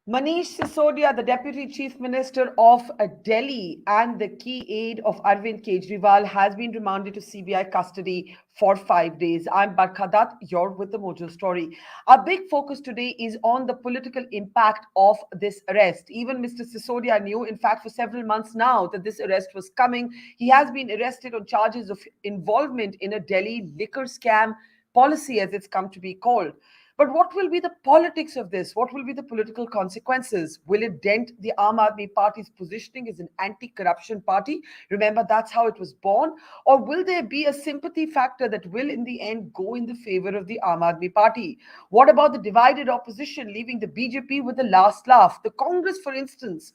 Manish Sisodia, the Deputy Chief Minister of Delhi and the key aide of Arvind Kejriwal, has been remanded to CBI custody for 5 days. I'm Barkha Dutt, you're with the Mojo story. Our big focus today is on the political impact of this arrest. Even Mr. Sisodia knew, in fact, for several months now, that this arrest was coming. He has been arrested on charges of involvement in a Delhi liquor scam policy, as it's come to be called. But what will be the politics of this? What will be the political consequences? Will it dent the Aam Aadmi Party's positioning as an anti corruption party? Remember, that's how it was born. Or will there be a sympathy factor that will, in the end, go in the favor of the Aam Aadmi Party? What about the divided opposition, leaving the BJP with the last laugh? The Congress, for instance,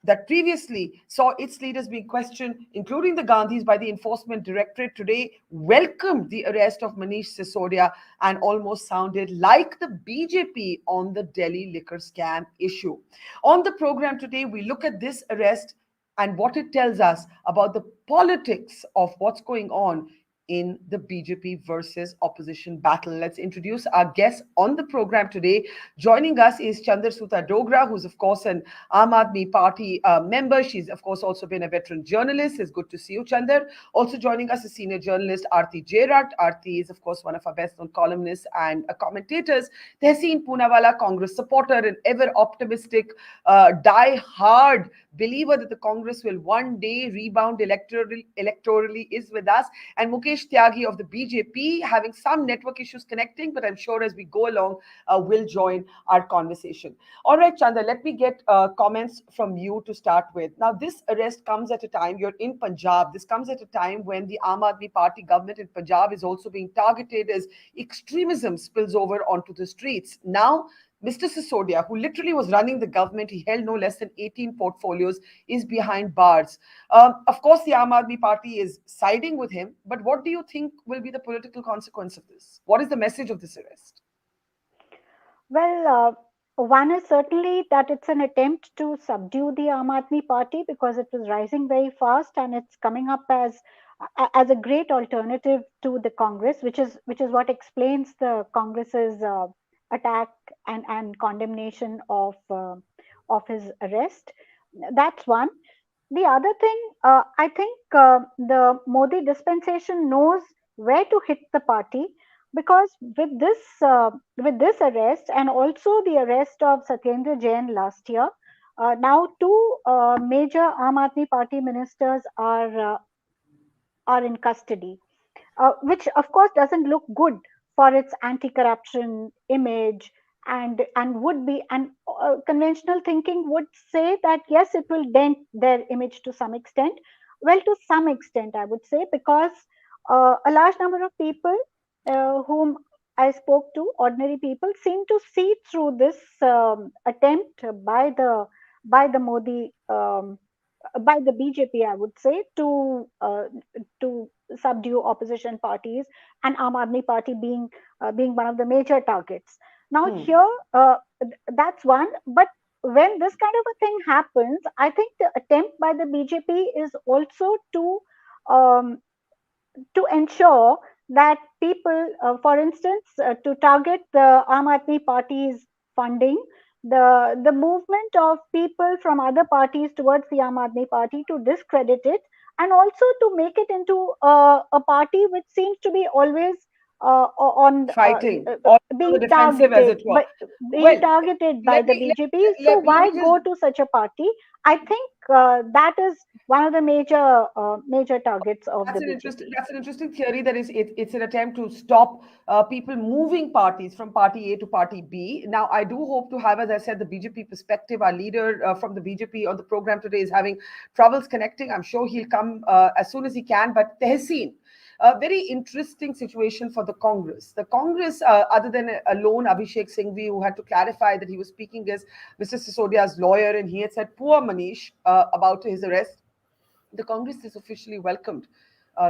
that previously saw its leaders being questioned, including the Gandhis, by the Enforcement Directorate, today welcomed the arrest of Manish Sisodia and almost sounded like the BJP on the Delhi liquor scam issue. On the program today, we look at this arrest and what it tells us about the politics of what's going on in the BJP versus opposition battle. Let's introduce our guest on the program today. Joining us is Chandrasuta Dogra, who's of course an Aam Aadmi Party member. She's of course also been a veteran journalist. It's good to see you, Chandar. Also joining us is senior journalist Aarti Jairat. Aarti is of course one of our best-known columnists and commentators. Tehseen Poonawala, Congress supporter and ever optimistic, die-hard believer that the Congress will one day rebound electorally, is with us. And Mukesh Tyagi of the BJP, having some network issues connecting, but I'm sure as we go along, will join our conversation. All right, Chanda, let me get comments from you to start with. Now, this arrest comes at a time, you're in Punjab, this comes at a time when the Aam Aadmi Party government in Punjab is also being targeted as extremism spills over onto the streets. Now, Mr. Sisodia, who literally was running the government, he held no less than 18 portfolios, is behind bars. Of course, the Aam Aadmi Party is siding with him, but what do you think will be the political consequence of this? What is the message of this arrest? Well, one is certainly that it's an attempt to subdue the Aam Aadmi Party because it was rising very fast and it's coming up as a great alternative to the Congress, which is what explains the Congress's attack and condemnation of his arrest. That's one. The other thing, I think the Modi dispensation knows where to hit the party because with this arrest and also the arrest of Satyendra Jain last year, now two major Aam Aadmi Party ministers are in custody, which of course doesn't look good for its anti-corruption image and would be and conventional thinking would say that yes, it will dent their image to some extent. Well, to some extent, I would say, because a large number of people whom I spoke to, ordinary people, seem to see through this attempt by the Modi by the BJP, I would say, to subdue opposition parties, and Aam Aadmi Party being one of the major targets. Now Hmm. here, that's one. But when this kind of a thing happens, I think the attempt by the BJP is also um, to ensure that people, for instance, to target the Aam Aadmi Party's funding, the movement of people from other parties towards the Aam Aadmi Party to discredit it, and also to make it into a party which seems to be always on Fighting, on the defensive, as it were. being Well, targeted by let the me BJP. So let why me just go to such a party? I think that is one of the major targets of the BJP. that's an interesting theory that it's an attempt to stop people moving parties from party A to party B. Now, I do hope to have, as I said, the BJP perspective. Our leader from the BJP on the program today is having troubles connecting. I'm sure he'll come as soon as he can. But Tehseen, a very interesting situation for the Congress. The Congress, other than alone Abhishek Singhvi, who had to clarify that he was speaking as Mr. Sisodia's lawyer, and he had said poor Manish about his arrest, the Congress has officially welcomed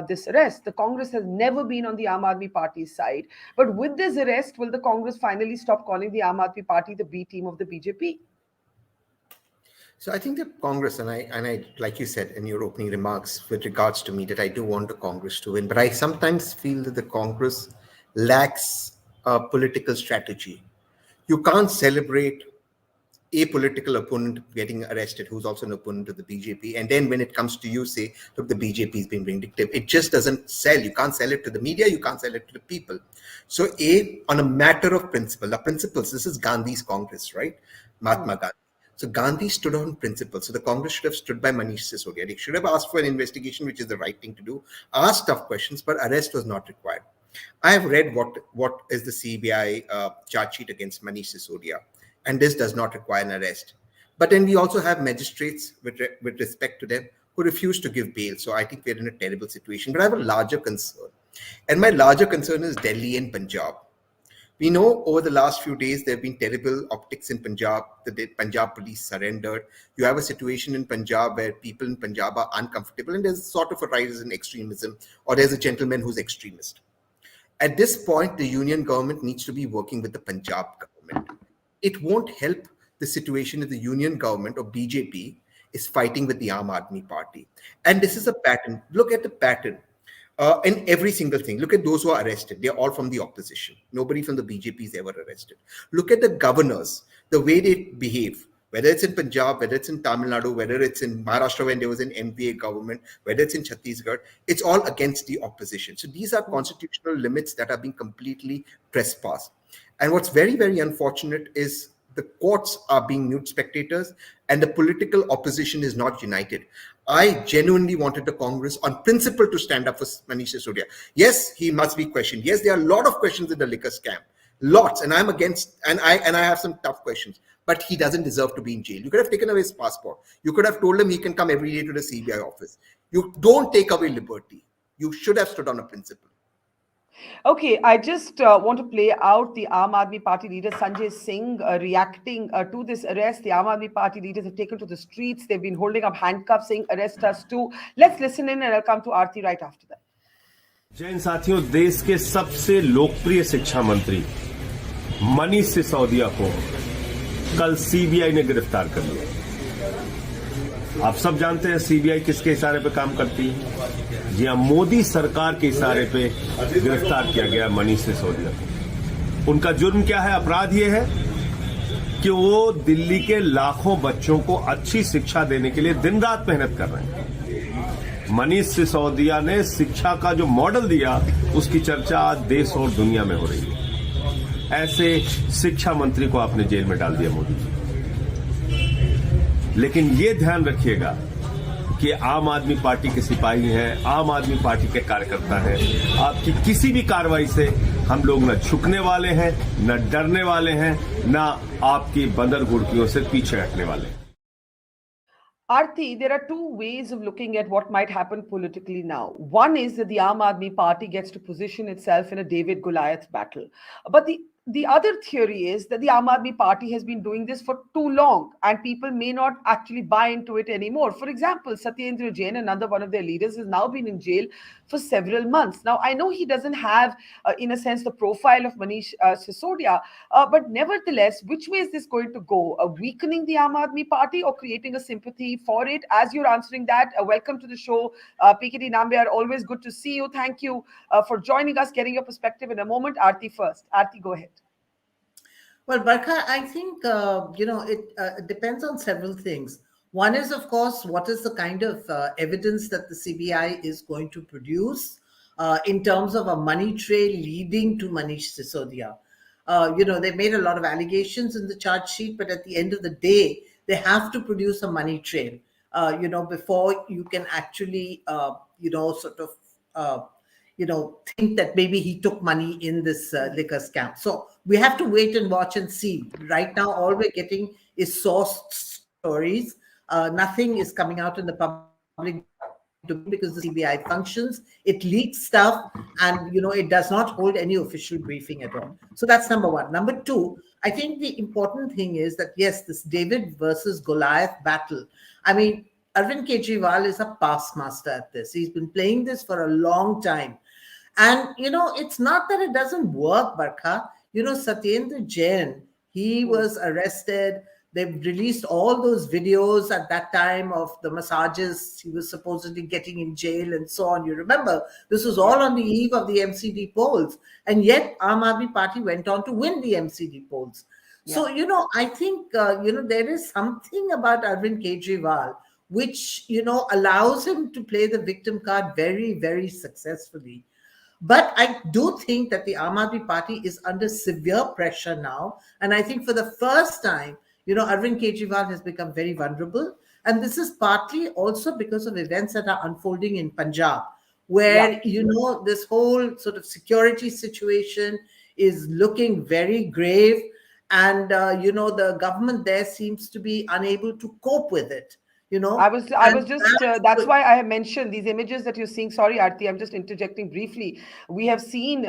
this arrest. The Congress has never been on the Aam Aadmi Party's side. But with this arrest, will the Congress finally stop calling the Aam Aadmi Party the B team of the BJP? So I think the Congress, and I, like you said in your opening remarks with regards to me, that I do want the Congress to win, but I sometimes feel that the Congress lacks a political strategy. You can't celebrate a political opponent getting arrested who's also an opponent of the BJP. And then when it comes to you, say, look, the BJP is being vindictive. It just doesn't sell. You can't sell it to the media. You can't sell it to the people. So on a matter of principle, the principles, this is Gandhi's Congress, right? Mahatma Gandhi. So Gandhi stood on principles. So the Congress should have stood by Manish Sisodia. They should have asked for an investigation, which is the right thing to do, asked tough questions, but arrest was not required. I have read what is the CBI charge sheet against Manish Sisodia, and this does not require an arrest. But then we also have magistrates, with respect to them, who refuse to give bail. So I think we're in a terrible situation. But I have a larger concern. And my larger concern is Delhi and Punjab. We know over the last few days, there have been terrible optics in Punjab. The Punjab police surrendered. You have a situation in Punjab where people in Punjab are uncomfortable, and there's sort of a rise in extremism, or there's a gentleman who's extremist. At this point, the union government needs to be working with the Punjab government. It won't help the situation if the union government or BJP is fighting with the Aam Aadmi Party. And this is a pattern. Look at the pattern. In every single thing. Look at those who are arrested. They're all from the opposition. Nobody from the BJP is ever arrested. Look at the governors, the way they behave, whether it's in Punjab, whether it's in Tamil Nadu, whether it's in Maharashtra when there was an MVA government, whether it's in Chhattisgarh, it's all against the opposition. So these are constitutional limits that are being completely trespassed. And what's very, very unfortunate is the courts are being mute spectators and the political opposition is not united. I genuinely wanted the Congress on principle to stand up for Manish Sisodia. Yes, he must be questioned. Yes, there are a lot of questions in the liquor scam. Lots. And I'm against, and I have some tough questions. But he doesn't deserve to be in jail. You could have taken away his passport. You could have told him he can come every day to the CBI office. You don't take away liberty. You should have stood on a principle. Okay, I just want to play out the Aam Aadmi Party leader Sanjay Singh reacting to this arrest. The Aam Aadmi Party leaders have taken to the streets. They've been holding up handcuffs saying arrest us too. Let's listen in and I'll come to Aarti right after that. जय हिंद साथियों, देश के सबसे लोकप्रिय शिक्षा मंत्री मनीष सिसोदिया को कल सीबीआई ने गिरफ्तार कर लिया। आप सब जानते हैं सीबीआई किसके इशारे पे काम करती है। जी हां, मोदी सरकार के इशारे पे गिरफ्तार किया गया मनीष सिसोदिया को। उनका जुर्म क्या है? अपराध ये है कि वो दिल्ली के लाखों बच्चों को अच्छी शिक्षा देने के लिए दिन रात मेहनत कर रहे हैं। मनीष सिसोदिया ने शिक्षा का जो मॉडल दिया, उसकी चर्चा आज देश और दुनिया में हो रही है। ऐसे शिक्षा मंत्री को आपने जेल में डाल दिया मोदी जी। लेकिन ये ध्यान रखिएगा कि आम आदमी पार्टी के सिपाही हैं, आम आदमी पार्टी के कार्यकर्ता हैं। आपकी किसी भी कार्रवाई से हम लोग न झुकने वाले हैं, न डरने वाले हैं, न आपकी बंदर घुड़कियों से पीछे हटने वाले हैं। Aarti, there are two ways of looking at what might happen politically now. One is that the Aam Aadmi Party gets to position itself in a David-Goliath battle. But the other theory is that the Aam Aadmi Party has been doing this for too long and people may not actually buy into it anymore. For example, Satyendra Jain, another one of their leaders, has now been in jail for several months. Now, I know he doesn't have, in a sense, the profile of Manish Sisodia, but nevertheless, which way is this going to go? Weakening the Aam Aadmi Party or creating a sympathy for it? As you're answering that, welcome to the show, PKD Nambiar. Always good to see you. Thank you for joining us, getting your perspective in a moment. Aarti first. Aarti, go ahead. Well, Barkha, I think, it depends on several things. One is, of course, what is the kind of evidence that the CBI is going to produce in terms of a money trail leading to Manish Sisodia. They've made a lot of allegations in the charge sheet, but at the end of the day, they have to produce a money trail, before you can actually, think that maybe he took money in this liquor scam. So we have to wait and watch and see. Right now, all we're getting is sourced stories. Nothing is coming out in the public domain because the CBI functions. It leaks stuff and, it does not hold any official briefing at all. So that's number one. Number two, I think the important thing is that, yes, this David versus Goliath battle. I mean, Arvind Kejriwal is a past master at this. He's been playing this for a long time. And, it's not that it doesn't work, Barkha. Satyendra Jain, he was arrested. They've released all those videos at that time of the massages he was supposedly getting in jail and so on. You remember, this was all on the eve of the MCD polls. And yet, Aam Aadmi Party went on to win the MCD polls. So, I think, there is something about Arvind Kejriwal which, allows him to play the victim card very, very successfully. But I do think that the Aam Aadmi Party is under severe pressure now. And I think for the first time, Arvind Kejriwal has become very vulnerable. And this is partly also because of events that are unfolding in Punjab, where, this whole sort of security situation is looking very grave. And, the government there seems to be unable to cope with it, I was and just, that's that's why I have mentioned these images that you're seeing. Sorry, Aarti, I'm just interjecting briefly. We have seen,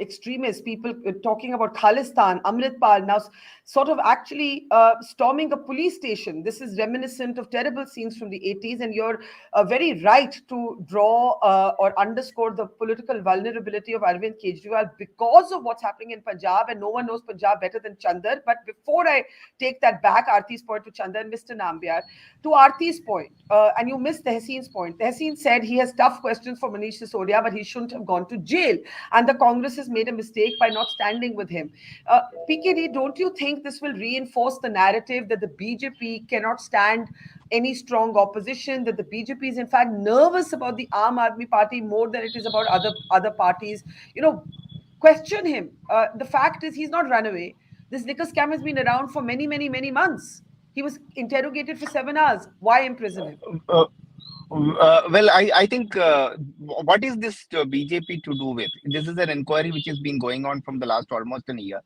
extremists, people talking about Khalistan, Amritpal, now sort of actually storming a police station. This is reminiscent of terrible scenes from the 80s. And you're very right to draw or underscore the political vulnerability of Arvind Kejriwal because of what's happening in Punjab. And no one knows Punjab better than Chandar. But before I take that back, Aarti's point to Chandar and Mr. Nambiar, to Aarti's point, and you missed Tehseen's point. Tehseen said he has tough questions for Manish Sisodia, but he shouldn't have gone to jail. And the Congress has made a mistake by not standing with him. PKD, don't you think this will reinforce the narrative that the BJP cannot stand any strong opposition, that the BJP is in fact nervous about the Aam Aadmi Party more than it is about other parties? Question him. The fact is he's not run away. This liquor scam has been around for many, many, many months. He was interrogated for 7 hours. Why imprison him? Uh, well, I think what is this BJP to do with? This is an inquiry which has been going on from the last almost a year.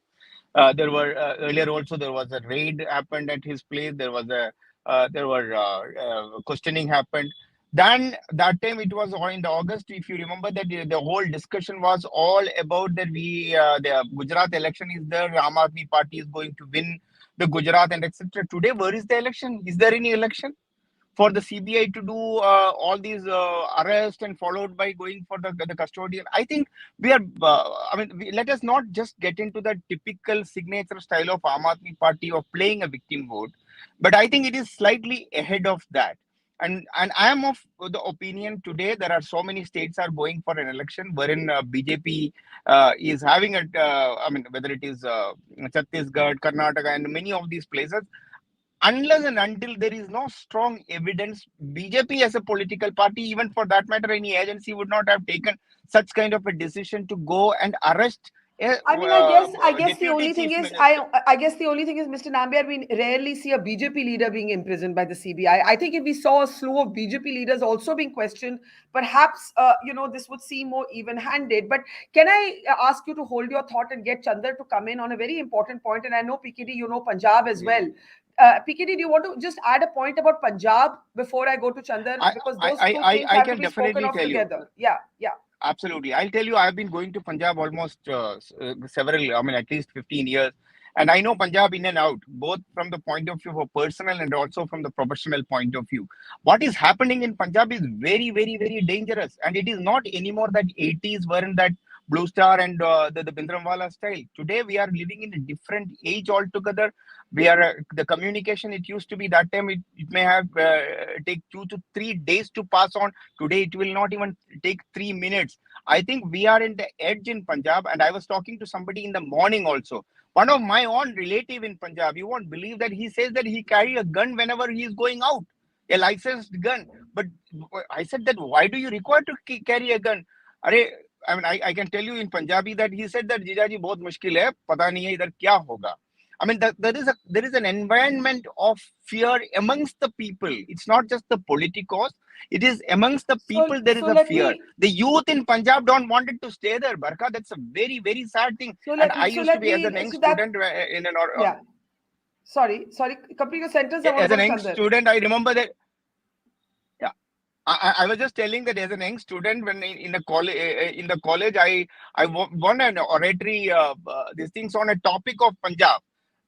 There were earlier also there was a raid happened at his place. There were questioning happened. Then that time it was in August. If you remember that the whole discussion was all about that the Gujarat election is there. Aam Aadmi Party is going to win the Gujarat and etc. Today, where is the election? Is there any election? For the CBI to do all these arrests and followed by going for the custodian. I think we are, let us not just get into the typical signature style of Aam Aadmi Party of playing a victim vote, but I think it is slightly ahead of that. And I am of the opinion today there are so many states are going for an election wherein BJP is having whether it is Chhattisgarh, Karnataka and many of these places, unless and until there is no strong evidence, BJP as a political party, even for that matter, any agency would not have taken such kind of a decision to go and arrest I guess the deputy only thing chief is, minister. I guess the only thing is, Mr. Nambiar, we rarely see a BJP leader being imprisoned by the CBI. I think if we saw a slew of BJP leaders also being questioned, perhaps, this would seem more even-handed. But can I ask you to hold your thought and get Chandar to come in on a very important point? And I know, PKD, you know Punjab as well. PKD, do you want to just add a point about Punjab before I go to Chandar? Because those two things have to be spoken of together. Yeah. Absolutely. I'll tell you, I've been going to Punjab almost at least 15 years. And I know Punjab in and out, both from the point of view of personal and also from the professional point of view. What is happening in Punjab is very, very, very dangerous. And it is not anymore that 80s were in that Blue Star and the Bindranwala style. Today, we are living in a different age altogether. We are the communication, it used to be that time, it may have take 2 to 3 days to pass on. Today, it will not even take 3 minutes. I think we are in the edge in Punjab. And I was talking to somebody in the morning also. One of my own relative in Punjab, you won't believe that he says that he carry a gun whenever he is going out, a licensed gun. But I said that why do you require to carry a gun? I can tell you in Punjabi that he said that Jijaji bahut mushkil hai, pata nahi hai idhar kya hoga. There is an environment of fear amongst the people. It's not just the politicos. It is amongst the people. There is a fear. The youth in Punjab don't want it to stay there, Barkha. That's a very, very sad thing. I used to be as an young student in an. Yeah. Sorry. Complete your sentence. As an young student, I remember that. Yeah, I was just telling that as an young student, when in the college, I won an oratory. These things on a topic of Punjab.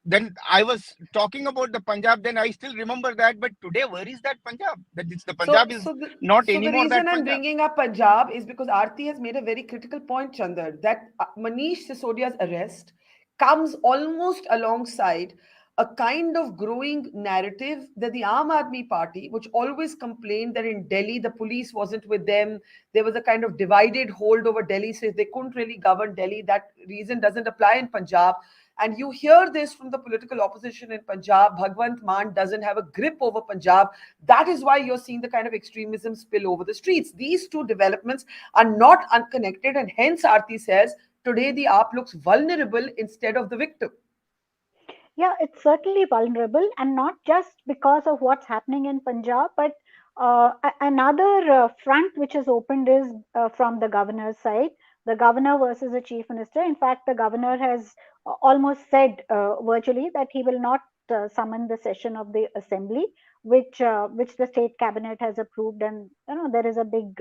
Then I was talking about the Punjab. Then I still remember that. But today, where is that Punjab? That it's the Punjab is not anymore. The reason I'm bringing up Punjab is because Aarti has made a very critical point, Chandar, that Manish Sisodia's arrest comes almost alongside a kind of growing narrative that the Aam Aadmi Party, which always complained that in Delhi the police wasn't with them, there was a kind of divided hold over Delhi, so they couldn't really govern Delhi. That reason doesn't apply in Punjab. And you hear this from the political opposition in Punjab. Bhagwant Mann doesn't have a grip over Punjab. That is why you're seeing the kind of extremism spill over the streets. These two developments are not unconnected, and hence Aarti says today the AAP looks vulnerable instead of the victim. Yeah, it's certainly vulnerable, and not just because of what's happening in Punjab, but another front which is opened is from the governor's side. The governor versus the chief minister. In fact, the governor has almost said virtually that he will not summon the session of the assembly, which the state cabinet has approved, and there is a big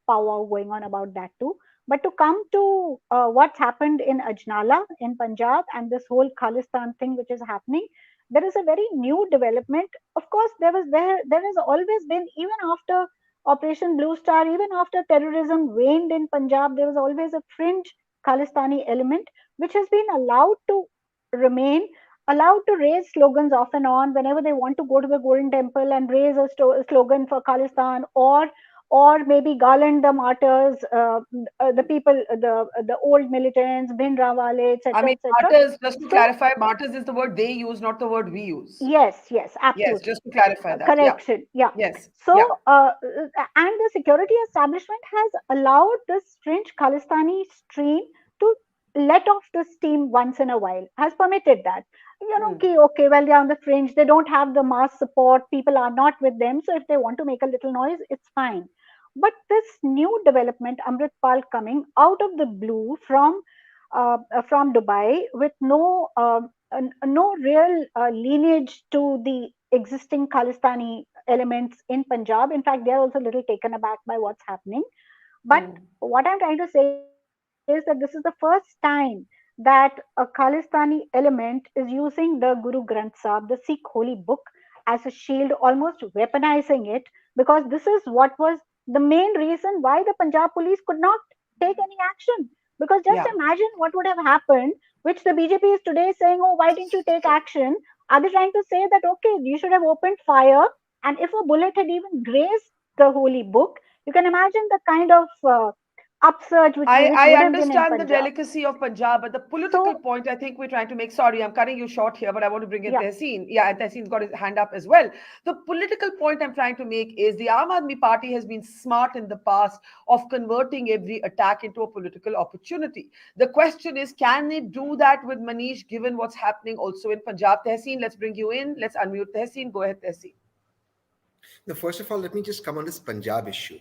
powwow going on about that too. But to come to what's happened in Ajnala in Punjab and this whole Khalistan thing which is happening, there is a very new development. Of course, there has always been, even after Operation Blue Star, even after terrorism waned in Punjab, there was always a fringe Khalistani element which has been allowed to remain, allowed to raise slogans off and on whenever they want to go to the Golden Temple and raise a slogan for Khalistan, or maybe garland the martyrs, the people, the old militants, Bhindranwale, I etc., mean, etc. martyrs, just to So clarify, martyrs is the word they use, not the word we use. yes, Yes, absolutely. just to clarify that. Yeah. Correction. Yeah. Yes. So, Yeah. and the security establishment has allowed this fringe Khalistani stream to let off the steam once in a while, has permitted that. Okay, well, they're on the fringe, they don't have the mass support, people are not with them. So, if they want to make a little noise, it's fine. But this new development, Amritpal coming out of the blue from Dubai with no real lineage to the existing Khalistani elements in Punjab. In fact, they are also a little taken aback by what's happening. But what I'm trying to say is that this is the first time that a Khalistani element is using the Guru Granth Sahib, the Sikh holy book, as a shield, almost weaponizing it, because this is what was the main reason why the Punjab police could not take any action. Because just Yeah. imagine what would have happened, which the BJP is today saying, oh, why didn't you take action? Are they trying to say that, okay, you should have opened fire? And if a bullet had even grazed the holy book, you can imagine the kind of upsurge which I would have been in understand the Punjab. delicacy of Punjab, but the political So, point I think we're trying to make. Sorry, I'm cutting you short here, but I want to bring in yeah, Tehseen. Yeah, and Tehseen's got his hand up as well. The political point I'm trying to make is the Aam Aadmi Party has been smart in the past of converting every attack into a political opportunity. The question is, can it do that with Manish, given what's happening also in Punjab? Tehseen, let's bring you in. Let's unmute Tehseen. Go ahead, Tehseen. Now, first of all, let me just come on this Punjab issue.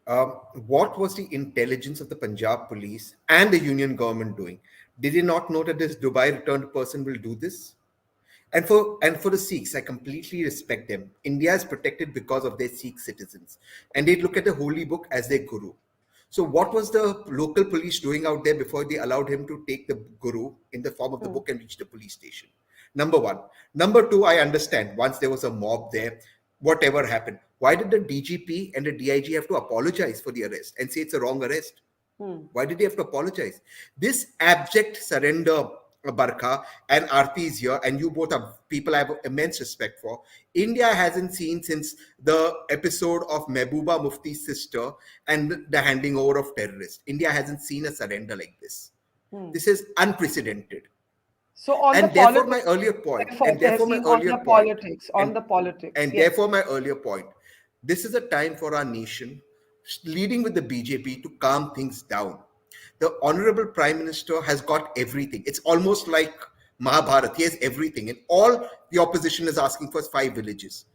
What was the intelligence of the Punjab police and the union government doing? Did they not know that this Dubai returned person will do this? And for the Sikhs, I completely respect them. India is protected because of their Sikh citizens, and they look at the holy book as their guru. So, what was the local police doing out there before they allowed him to take the guru in the form of the book and reach the police station? Number one. Number two, I understand once there was a mob there, whatever happened. Why did the DGP and the DIG have to apologize for the arrest and say it's a wrong arrest? Why did they have to apologize? This abject surrender, Barkha and Aarti is here, and you both are people I have immense respect for. India hasn't seen since the episode of Mehbooba Mufti's sister and the handing over of terrorists. India hasn't seen a surrender like this. This is unprecedented. So on And the therefore, my politics, earlier point, therefore, and therefore, my Tehseen, on earlier the point, politics, on and the politics. and Yes. therefore, my earlier point, this is a time for our nation, leading with the BJP, to calm things down. The Honorable Prime Minister has got everything. It's almost like Mahabharata. He has everything. And all the opposition is asking for is 5 villages.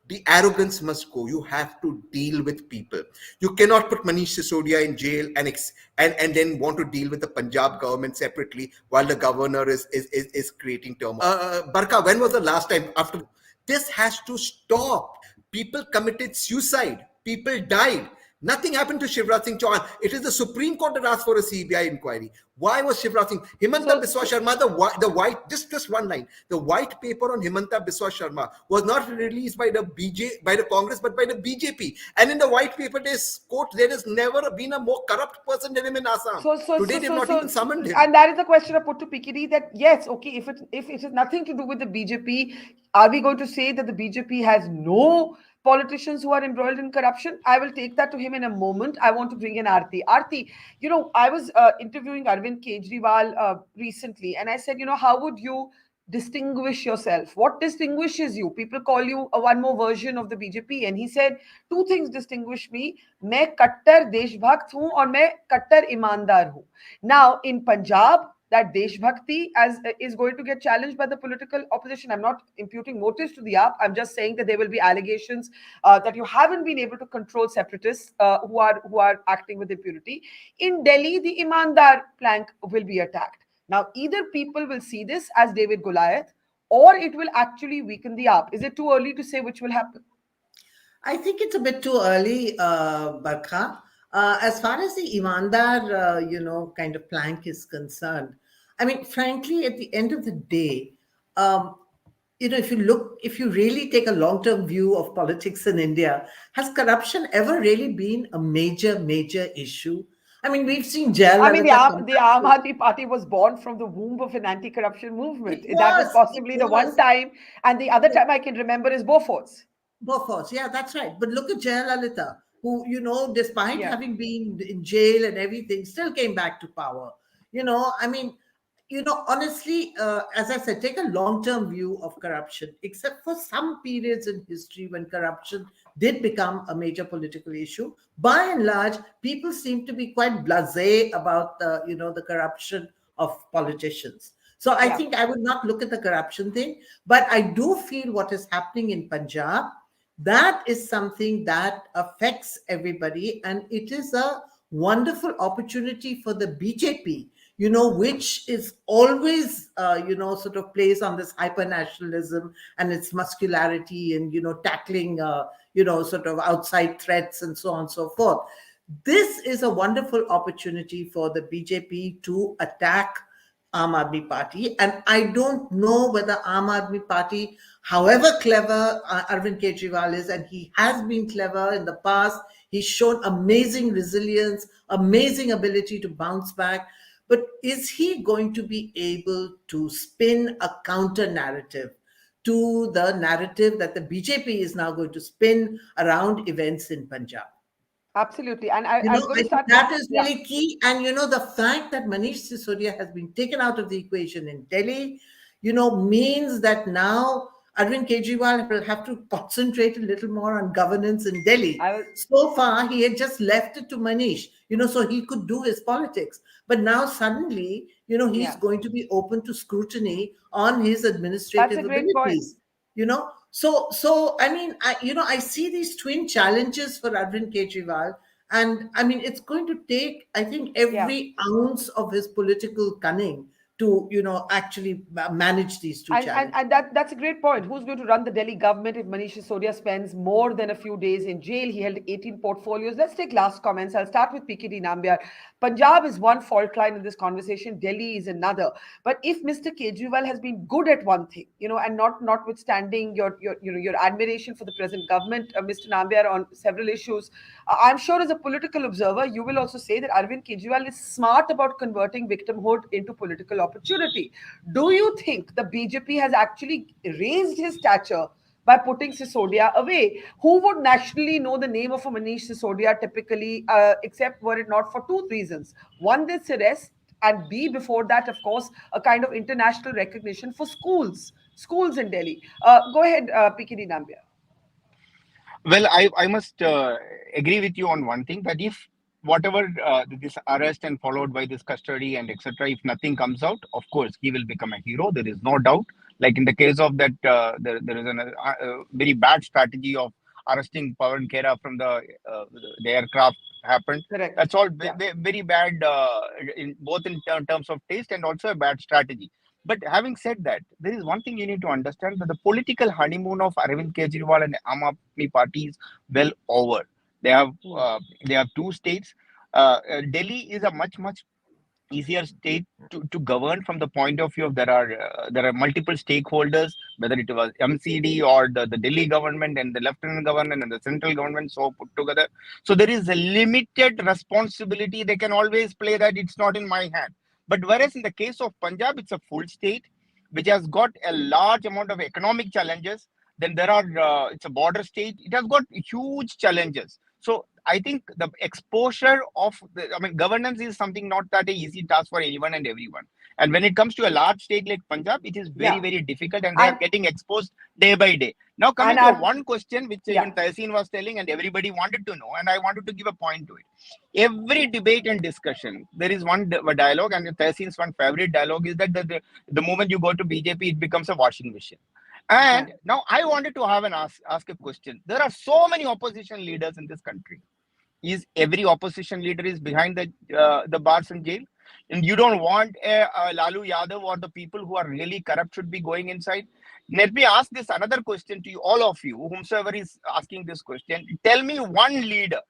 The arrogance must go. You have to deal with people. You cannot put Manish Sisodia in jail and then want to deal with the Punjab government separately while the governor is creating turmoil. Barkha, when was the last time after this has to stop? People committed suicide. People died. Nothing happened to Shivraj Singh Chauhan. It is the Supreme Court that asked for a CBI inquiry. Why was Shivraj Singh? Himanta Biswa Sharma, the white, just one line. The white paper on Himanta Biswa Sharma was not released by the Congress, but by the BJP. And in the white paper, they quote, there has never been a more corrupt person than him in Assam. Today, they've not even summoned him. And that is the question I put to Pikiri, that yes, okay, if it has nothing to do with the BJP, are we going to say that the BJP has no politicians who are embroiled in corruption? I will take that to him in a moment. I want to bring in Aarti. Aarti, I was interviewing Arvind Kejriwal recently, and I said, how would you distinguish yourself? What distinguishes you? People call you a one more version of the BJP. And he said, two things distinguish me. मैं कट्टर देशभक्त हूँ और मैं कट्टर ईमानदार हूँ. Now, in Punjab, that Deshbhakti is going to get challenged by the political opposition. I'm not imputing motives to the AAP. I'm just saying that there will be allegations that you haven't been able to control separatists who are acting with impunity. In Delhi, the Imandar plank will be attacked. Now, either people will see this as David Goliath, or it will actually weaken the AAP. Is it too early to say which will happen? I think it's a bit too early, Barkha. As far as the Imandar, kind of plank is concerned, I mean, frankly, at the end of the day, if you really take a long-term view of politics in India, has corruption ever really been a major issue? I mean, we've seen jail. I mean, the Aam Aadmi Party was born from the womb of an anti-corruption movement. That was possibly the one time, and the other time I can remember is Bofors. Bofors, yeah, that's right. But look at Jayalalitha, who, despite having been in jail and everything, still came back to power. I mean, honestly, as I said, take a long-term view of corruption, except for some periods in history when corruption did become a major political issue. By and large, people seem to be quite blasé about the corruption of politicians. So I think I would not look at the corruption thing, but I do feel what is happening in Punjab, that is something that affects everybody, and it is a wonderful opportunity for the BJP, which is always, sort of plays on this hyper-nationalism and its muscularity and, tackling, sort of outside threats and so on and so forth. This is a wonderful opportunity for the BJP to attack Aam Aadmi Party. And I don't know whether Aam Aadmi Party, however clever Arvind Kejriwal is, and he has been clever in the past, he's shown amazing resilience, amazing ability to bounce back. But is he going to be able to spin a counter narrative to the narrative that the BJP is now going to spin around events in Punjab? Absolutely. And that is really key. And, the fact that Manish Sisodia has been taken out of the equation in Delhi, means that now Arvind Kejriwal will have to concentrate a little more on governance in Delhi. So far, he had just left it to Manish, so he could do his politics. But now suddenly, he's going to be open to scrutiny on his administrative abilities. So I mean, I see these twin challenges for Arvind Kejriwal, and I mean, it's going to take, I think, every ounce of his political cunning to, actually manage these two challenges. And that's a great point. Who's going to run the Delhi government if Manish Sisodia spends more than a few days in jail? He held 18 portfolios. Let's take last comments. I'll start with PKD Nambiar. Punjab is one fault line in this conversation. Delhi is another. But if Mr. Kejriwal has been good at one thing, and notwithstanding your admiration for the present government, Mr. Nambiar, on several issues, I'm sure as a political observer, you will also say that Arvind Kejriwal is smart about converting victimhood into political opportunity. Do you think the BJP has actually raised his stature by putting Sisodia away? Who would nationally know the name of a Manish Sisodia typically, except were it not for two reasons? One, this arrest, and B, before that, of course, a kind of international recognition for schools in Delhi. Go ahead, PKD Nambiar. Well, I must agree with you on one thing, that if whatever this arrest and followed by this custody and etc., if nothing comes out, of course, he will become a hero. There is no doubt. Like in the case of that, there is a very bad strategy of arresting Pawan Khera from the aircraft happened. Correct. That's all very bad, both in terms of taste and also a bad strategy. But having said that, there is one thing you need to understand, that the political honeymoon of Arvind Kejriwal and Aam Aadmi Party is well over. They have two states. Delhi is a much easier state to govern from the point of view of there are multiple stakeholders, whether it was MCD or the Delhi government and the lieutenant government and the central government, so put together. So there is a limited responsibility. They can always play that it's not in my hand. But whereas in the case of Punjab, it's a full state which has got a large amount of economic challenges. Then there are, it's a border state. It has got huge challenges. So I think the exposure of, governance is something not that a easy task for anyone and everyone. And when it comes to a large state like Punjab, it is very, Yeah. very difficult, and they are And getting exposed day by day. Now, coming and to our, one question which yeah. even Tahseen was telling, and everybody wanted to know, and I wanted to give a point to it. Every debate and discussion, there is one dialogue, and Tahseen's one favorite dialogue is that the moment you go to BJP, it becomes a washing machine. And Yeah. now I wanted to have an ask a question. There are so many opposition leaders in this country. Is every opposition leader is behind the bars and jail? And you don't want a Lalu Yadav or the people who are really corrupt should be going inside? Let me ask this another question to you, all of you, whomsoever is asking this question. Tell me one leader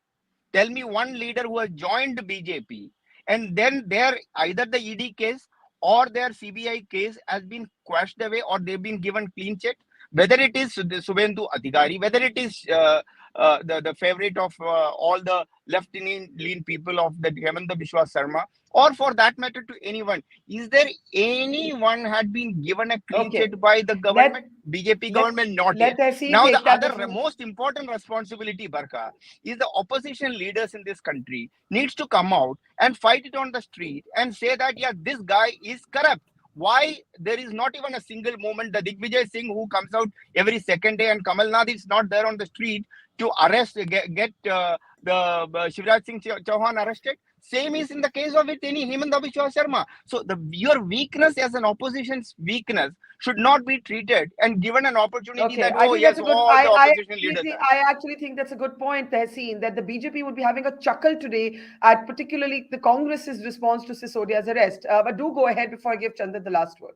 who has joined BJP and then their either the ED case or their CBI case has been quashed away or they've been given clean check. Whether it is Suvendu Adhikari, whether it is the favorite of all the left-lean people of the Hemanta Biswa Sarma, or for that matter to anyone, is there anyone had been given a clean Okay. check by the government? BJP government, not Let yet. Tahseen Now, the take that other before. most important responsibility, Barkha, is the opposition leaders in this country needs to come out and fight it on the street and say that, yeah, this guy is corrupt. Why there is not even a single moment, the Digvijay Singh who comes out every second day and Kamal Nath is not there on the street to arrest, get the Shivraj Singh Chauhan arrested. Same is in the case of it any Hemanta Biswa Sharma. So your weakness as an opposition's weakness should not be treated and given an opportunity Okay, that, I oh think that's yes, a good. all the opposition leaders are. I actually think that's a good point, Tehseen, that the BJP would be having a chuckle today at particularly the Congress's response to Sisodia's arrest. But do go ahead before I give Chandan the last word.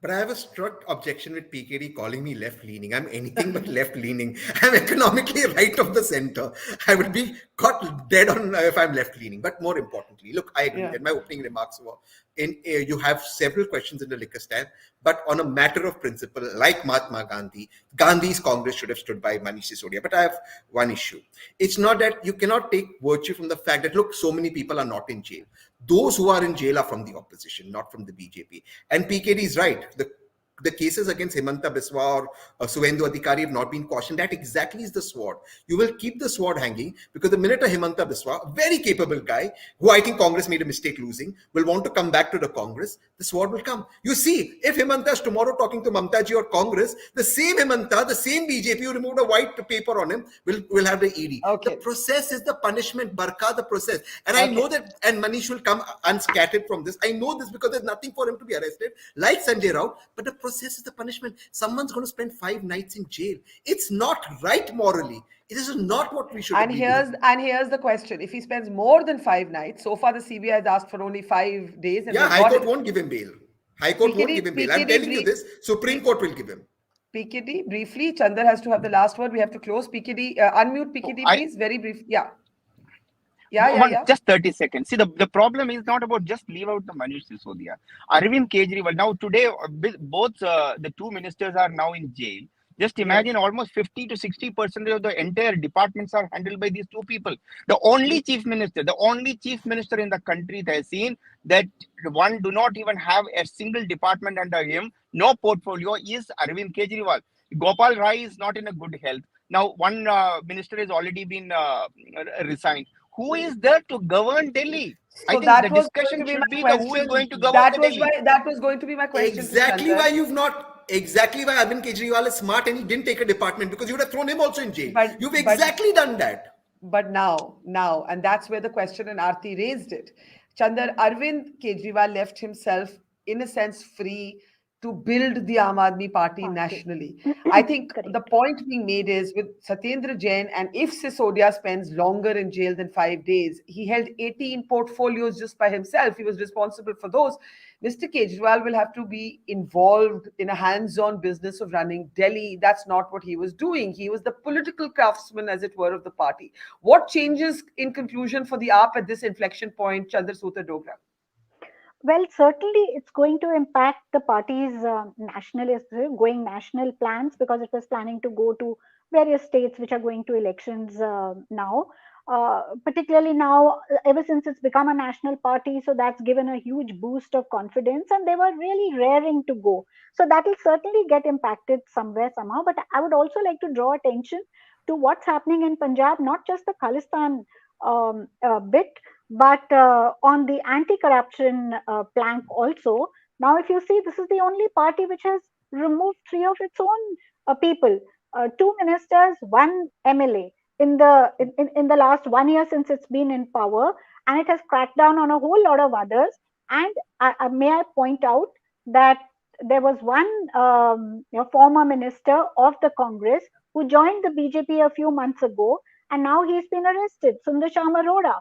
But I have a strict objection with PKD calling me left-leaning. I'm anything but left-leaning. I'm economically right of the center. I would be caught dead on if I'm left-leaning. But more importantly, look, I agree. Yeah. And my opening remarks were, you have several questions in the liquor stand, but on a matter of principle, like Mahatma Gandhi, Gandhi's Congress should have stood by Manish Sisodia. But I have one issue. It's not that you cannot take virtue from the fact that, look, so many people are not in jail. Those who are in jail are from the opposition, not from the BJP. And PKD is right. The cases against Hemanta Biswa or Suvendu Adhikari have not been cautioned. That exactly is the sword. You will keep the sword hanging because the minute a Hemanta Biswa, a very capable guy, who I think Congress made a mistake losing, will want to come back to the Congress, the sword will come. You see, if Hemanta is tomorrow talking to Mamtaji or Congress, the same Hemanta, the same BJP who removed a white paper on him will have the ED. Okay. The process is the punishment, Barkha, the process. And I know that, and Manish will come unscattered from this. I know this because there's nothing for him to be arrested, like Sanjay Rao, but the process is the punishment. Someone's going to spend 5 nights in jail. It's not right morally. It is not what we should be doing. And here's the question. If he spends more than 5 nights, so far the CBI has asked for only 5 days. And yeah, High Court won't give him bail. High Court won't give him bail. I'm telling you this. Supreme Court will give him. PKD, briefly, Chandar has to have the last word. We have to close. PKD, unmute PKD, please. Very brief. Yeah. Just 30 seconds. See, the problem is not about just leave out the Manish Sisodia. Arvind Kejriwal, now today, both the two ministers are now in jail. Just imagine almost 50 to 60% of the entire departments are handled by these two people. The only chief minister in the country that has seen that one do not even have a single department under him, no portfolio, is Arvind Kejriwal. Gopal Rai is not in a good health. Now, one minister has already been resigned. Who is there to govern Delhi? So I think the discussion should be who is going to govern Delhi. That was going to be my question. Exactly why Arvind Kejriwal is smart and he didn't take a department, because you would have thrown him also in jail. You've exactly done that. But now, and that's where the question, and Aarti raised it. Chandar, Arvind Kejriwal left himself, in a sense, free to build the Aam Aadmi Party nationally. I think the point being made is with Satyendra Jain, and if Sisodia spends longer in jail than 5 days, he held 18 portfolios just by himself. He was responsible for those. Mr. Kejriwal will have to be involved in a hands-on business of running Delhi. That's not what he was doing. He was the political craftsman, as it were, of the party. What changes, in conclusion, for the AAP at this inflection point, Chandra Sutta Dogra? Well, certainly it's going to impact the party's going national plans, because it was planning to go to various states which are going to elections now. particularly now, ever since it's become a national party. So that's given a huge boost of confidence, and they were really raring to go. So that will certainly get impacted somewhere, somehow. But I would also like to draw attention to what's happening in Punjab, not just the Khalistan bit, but on the anti-corruption plank also. Now, if you see, this is the only party which has removed 3 of its own people, 2 ministers, 1 MLA in the last 1 year since it's been in power, and it has cracked down on a whole lot of others. And may I point out that there was one former minister of the Congress who joined the BJP a few months ago, and now he's been arrested, Sundar Sharma Arora.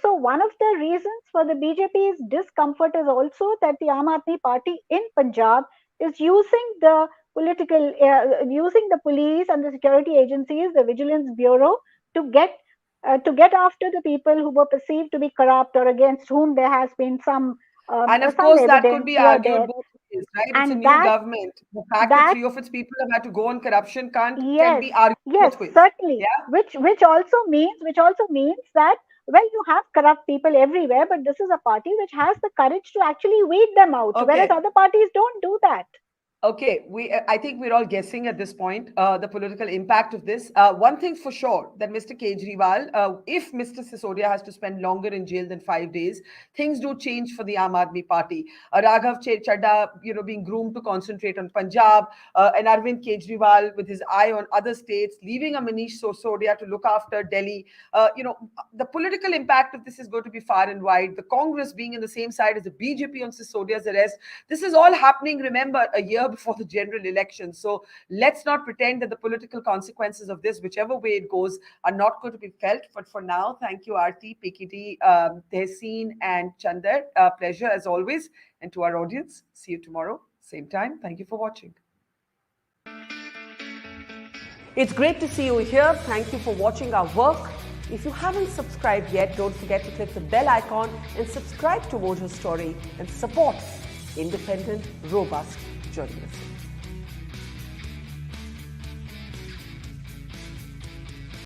So one of the reasons for the BJP's discomfort is also that the Aam Aadmi Party in Punjab is using the using the police and the security agencies, the Vigilance Bureau, to get after the people who were perceived to be corrupt or against whom there has been some and of some course, that could evidence be here or argued there. both ways, right? It's a And new government. The fact that that 3 of its people have had to go on corruption can yes, be argued yes, both ways. certainly. Yeah. Which also means that, well, you have corrupt people everywhere, but this is a party which has the courage to actually weed them out, whereas other parties don't do that. Okay, I think we're all guessing at this point the political impact of this. One thing for sure, that Mr. Kejriwal, if Mr. Sisodia has to spend longer in jail than 5 days, things do change for the Aam Aadmi Party. Raghav Chadda, being groomed to concentrate on Punjab, and Arvind Kejriwal with his eye on other states, leaving a Manish Sisodia to look after Delhi. The political impact of this is going to be far and wide. The Congress being in the same side as the BJP on Sisodia's arrest. This is all happening, remember, a year before the general election. So let's not pretend that the political consequences of this, whichever way it goes, are not going to be felt. But for now, thank you, Aarti, PKT, Tehseen, and Chandar. Pleasure as always. And to our audience, see you tomorrow, same time. Thank you for watching. It's great to see you here. Thank you for watching our work. If you haven't subscribed yet, don't forget to click the bell icon and subscribe to Mojo Story and support independent, robust journalism.